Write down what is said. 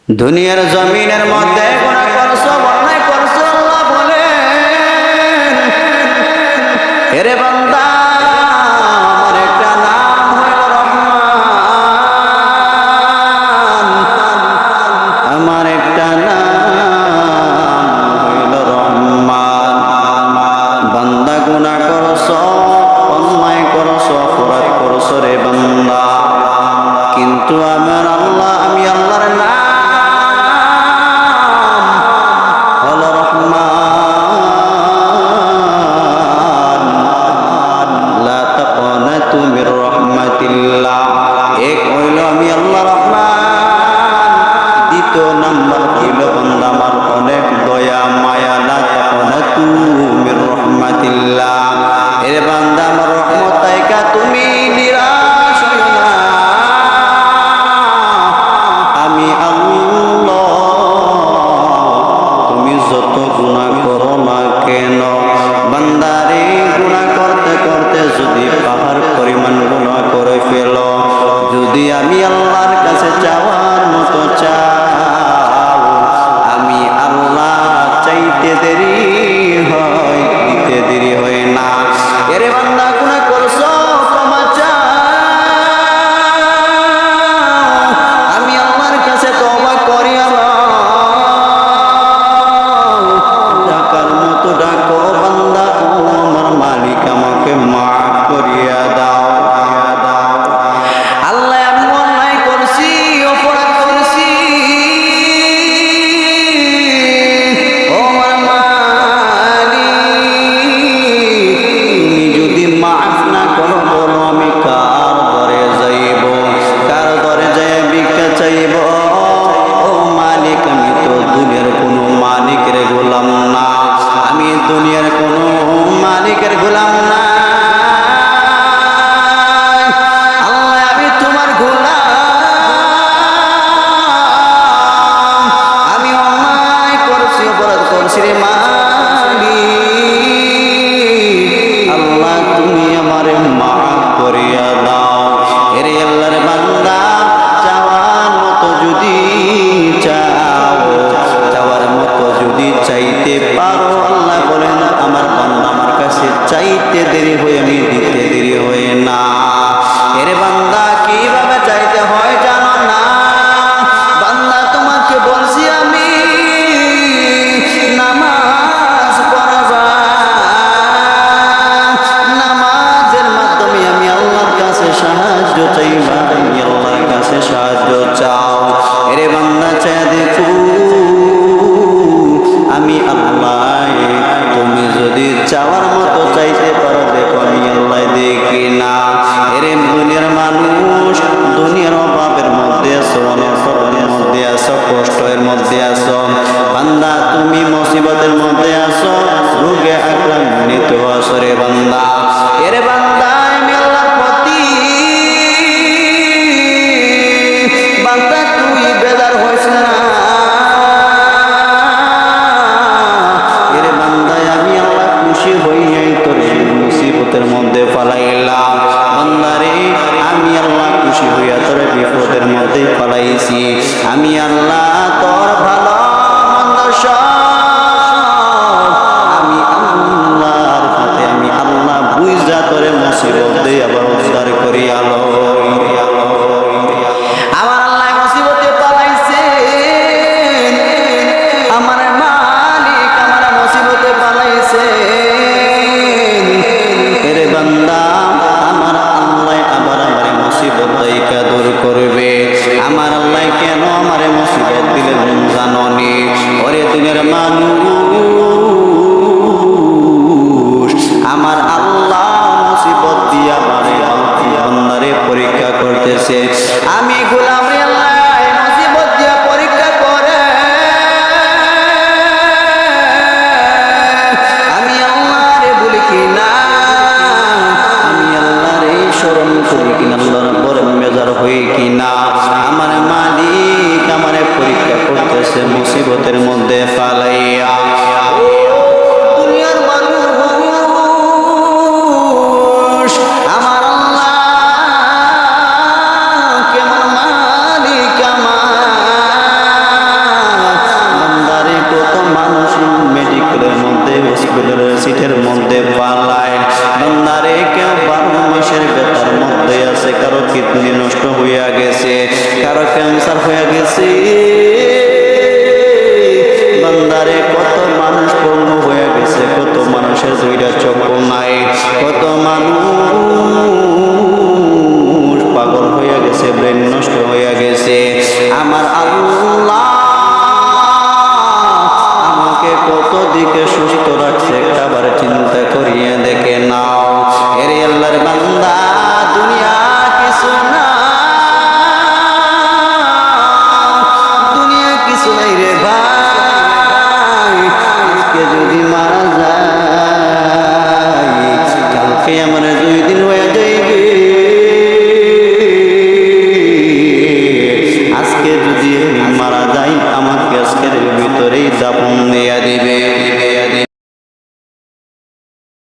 দুনিয়ার জমিনের মধ্যে গুনাহ করছো, অন্যায় করছো, আল্লাহ বলেন এরে বান্দা আমার একটা নাম হইল রহমান, আমার একটা নাম হইল রহমান। বান্দা গুনাহ করছো, অন্যায় করছো, অপরাধ করছো রে বান্দা, কিন্তু আমার আল্লাহ, আমি আল্লাহর নাম হলো রহমান। লা তাকনাতু মির রাহমাতিল্লাহ। এক হইল আমি আল্লাহ রহমান, দ্বিতীয় নাম্বার হইল বান্দা আমার অনেক দয়া মায়া। লা তাকনাতু মির রাহমাতিল্লাহ। এ বান্দা আমার রহমত তাইকা তুমি নিরাশ হইও না, আমি আল্লাহ তুমি যত গুনাহ করো না কেন, বান্দারে গুনাহ করতে করতে যদি পাহাড় পরিমাণ গুনাহ করে ফেলো, যদি আমি আল্লাহর কাছে চাওয়ার মতো চাও, আমি আল্লাহ চাইতে দেরি হয়, দিতে দেরি হয় না। এরে বান্দা গুনাহ করছো, ক্ষমা চাও, আমি আল্লাহর কাছে তওবা করি। ডাকার মতো ডাকো বান্দা, ও আমার মালিক আমাকে মাফ করিয়া দাও। আল্লাহ আমি অন্যায় করছি, অপরাধ করছি, ও আমার মালিক তুমি যদি মাফ না করো, বলো আমি কার দরে যাইব, কার দরে যাই ভিক্ষা চাইব? ও মালিক আমি তো দুনিয়ার কোনো মালিকের গোলাম না, আমি দুনিয়ার কোনো মালিকের গোলাম না, আল্লাহ আমি তোমার গোলাম, আমি অন্যায় করছি, অপরাধ করছি রে মালিক, আল্লাহ তুমি আমারে মাফ করিয়া দাও। এরে আল্লাহর বান্দা চাওয়ার মতো যদি চাও, চাওয়ার মতো যদি চাইতে পারো, আল্লাহ বলেন আমার বান্দা আমার কাছে চাইতে দেরি হয়ে আমি দিতে দেরি হয়ে না। এরে বান্দা কিভাবে চাইতে হয় জানো না? বান্দা তোমাকে বলছি আমি নামাজ পড়বা, নামাজের মাধ্যমে আমি আল্লাহর কাছে সাহায্য চাইবা, আমি আল্লাহর কাছে সাহায্য চাও। এরে বান্দা চাই দেখো আমি আল্লাহ, তুমি যদি চাওয়ার মতো চাইতে পারো, দেখো আমি আল্লাহ দেখি না। এরে দুনিয়ার মানুষ, দুনিয়ার অভাবের মধ্যে আছো, অনসরের মধ্যে আছো, কষ্টের মধ্যে আছো, বান্দা তুমি মুসিবতের মধ্যে আছো, রোগে আক্রান্ত আছো রে বান্দা। এরে বান্দা আমি আল্লাহর প্রতি বান্দা তুই বেজার হইস না, এরে বান্দা আমি আল্লাহ খুশি হইয়াই তোরে মুসিবতের মধ্যে ফালাইলাম, বান্দারে আমি আল্লাহ খুশি হইয়া তোরে বিপদের মধ্যে ফালাইছি, আমি আল্লাহ তোর ভালো মন্দ সব আমি আল্লাহর হাতে, আমি আল্লাহ বুঝা তোরে মুসিবত দিয়ে আবার উদ্ধার করি আলো। আমার আল্লাহ মুসিবতে পালাইছে, আমার মালিক আমার মুসিবতে পালাইছে। এরে বান্দা আমার আল্লাহ আবার আমার মুসিবত দাইকা দূর করবে। আমার আল্লাহ কেন আমার মুসিবত দিলেন জাননি? ওরে দুনিয়ার মানুষ, আমার আল্লাহ মুসিবত দিয়া আমারে বান্দারে পরীক্ষা করতেছে। আমি গোলাম রে আল্লাহ মুসিবত দিয়া পরীক্ষা করে, আমি আল্লাহরে বলি কিনা, আমি আল্লাহরে স্মরণ করি কিনা, আল্লাহর বড় মেজার হই কিনা, আমার মালিক আমারে পরীক্ষা করতেছে মুসিবতের মধ্যে ফালাইয়া। দুনিয়ার মানুষ আমার আল্লাহ কেমন মালিক আমার, বান্দারে কত মানুষ পঙ্গু হয়ে গেছে, কত মানুষের দুইটা চক্ষু নাই, কত মানুষ পাগল হয়ে গেছে, ব্রেন নষ্ট হয়ে গেছে। আমার আল্লাহ আমাকে কত দিকে সুস্থ রাখছে একটাবার চিন্তা করিয়ে দেখে নাও। এর আল্লাহর বান্দা দুনিয়া কিছু না, দুনিয়া কিছু নাই রে ভাই। আজকে যদি মারা যায় কালকে আমার 2 দিন হয়ে যাইবে। আজকে যদি মারা যাই আমাকে আজকের ভিতরেই দাফন দিয়া দিবে।